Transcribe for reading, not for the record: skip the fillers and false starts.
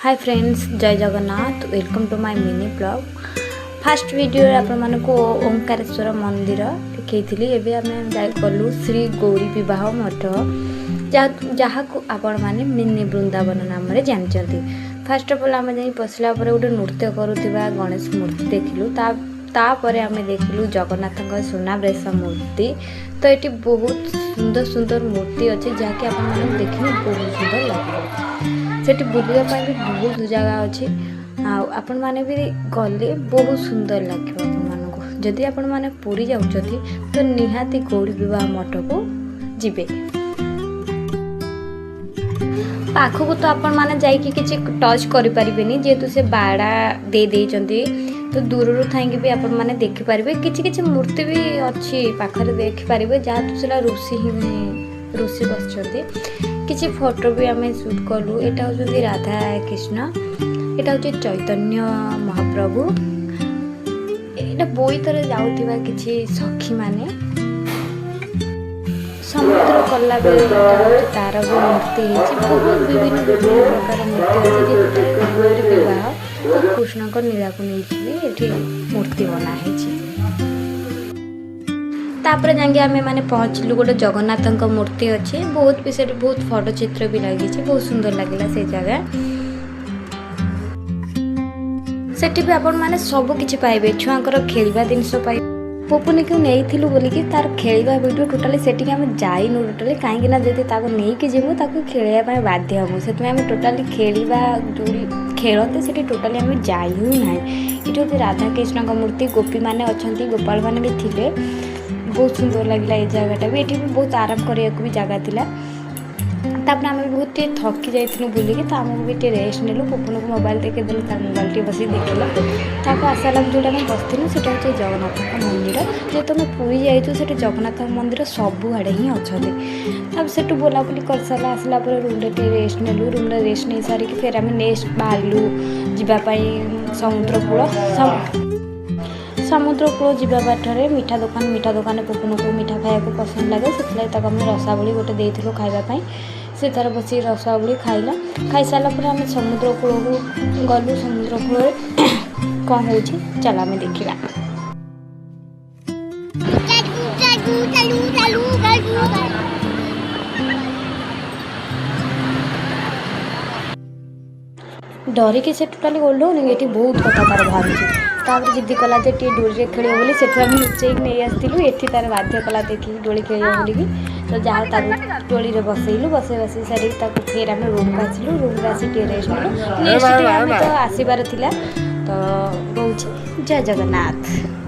हाय friends, जय Jagannath. Welcome to my mini blog. Fast video आपण मानकु ओंकारेश्वर मंदिर देखी। एवं आम गलु श्री गौरी विवाह मठ जहाँ को आपण मैंने मिनी वृंदावन नाम जानते। फास्ट अफ ऑल आम जा पशिला गोटे नृत्य करुवा गणेश मूर्ति देखिलु। तापर आम देखिलु जगन्नाथ सुनाब्रेश मूर्ति। तो ये बहुत सुंदर सुंदर मूर्ति अच्छे जहाँकि आप देखने बहुत सुंदर लगे। सेठी बुलाई भी बहुत जगह अच्छी। आपण मैंने भी गले बहुत सुंदर लगे। आपको जदि आपण मैंने पूरी जाउछथि तो निहाती गौरी विवाह मठ को जिबे। पाखक तो आपण मैंने जाइए किसी टच करें जेहेतु से बाड़ा दे देइचंती। तो दूर थी भी आपण मैंने देखिपारे किसी मूर्ति भी अच्छी पाखरे देखिपारे जहाँ तो से ऋषि बस किसी फोटो भी आम शूट कलु। यहाँ हूँ राधा कृष्ण, यहाँ हूँ चैतन्य महाप्रभु। यहाँ बोईतरे जाऊा किसी सखी माने समुद्र कला बेले तार भी मूर्ति है। बहुत विभिन्न विभिन्न प्रकार मूर्ति अच्छी गौरी विवाह तो कृष्ण को नीला को नहीं मूर्ति बनाई। तापर जाके आम मैंने पहुँचलु गोटे जगन्नाथ मूर्ति अच्छे। बहुत भी से बहुत फोटो चित्र भी लगी, बहुत सुंदर लगे से जगह। सेठी भी आपण मैंने सब किछि पाइबे। छुआंकर खेलवा जिनस पाइबे। पुपुनी को नहीं बोलिकी तार खेलवा वीडियो टोटाली सेठी आम जाइनु टोटाली कहीं जब ताको नहीं कि जीमु ताको खेलवा बाध्य हूँ। से आम टोटाली खेलवा जो खेलते से टोटाली आम जाइनु ना। ये राधा कृष्ण मूर्ति गोपी मैंने अच्छा गोपाल मैंने भी थे। बहुत सुंदर लगे ये जगटा भी। ये भी बहुत आराम करने भी जगह थिला। तापर आम भी बहुत थकी जाइलु बुलिकी। तो आमको भी रेस्ट नेलु। पुपुन को मोबाइल देखे देलु, तार मोबाइल टे बस देखला। तापर आसाला जोटा बसलु से हूँ जगन्नाथ मंदिर। जेहेतु आम पूरी जाइए से जगन्नाथ मंदिर सबुआड़े ही अच्छा। तब से बुलाबुली कर सारा आसला रूम टे रेस्ट नेलु। रूम रेस्ट नहीं सारिकी फिर आम नेक्स्ट बाहरलु जावाई समुद्र कूल जावा बाटर मीठा दुकान पुपुन को मीठा खाया पसंद लगे। से आम रसावली गोटे देलु खावाई। से तार बस रसावली खाइला। खाई सारापर आम समुद्र कूल को गलु। समुद्र कूल कौन हो चल आम देखा। डरिकी से टोटाली ओल्हौनी। ये बहुत कथा तार बाहर जिद्दी कला डोरी खेल बोली से लुचेक नहीं आसलु। ये तार बाध्य कला देखिए डोली खेल बोलिकी। तो जहाँ तार डोली बसैलु। बसई सारी फिर आम रूम को आसलु। रूम को आसी रेस्ट नेलु। नेक्स्ट डे आम तो आसबार थिला। तो रोचे जय जगन्नाथ।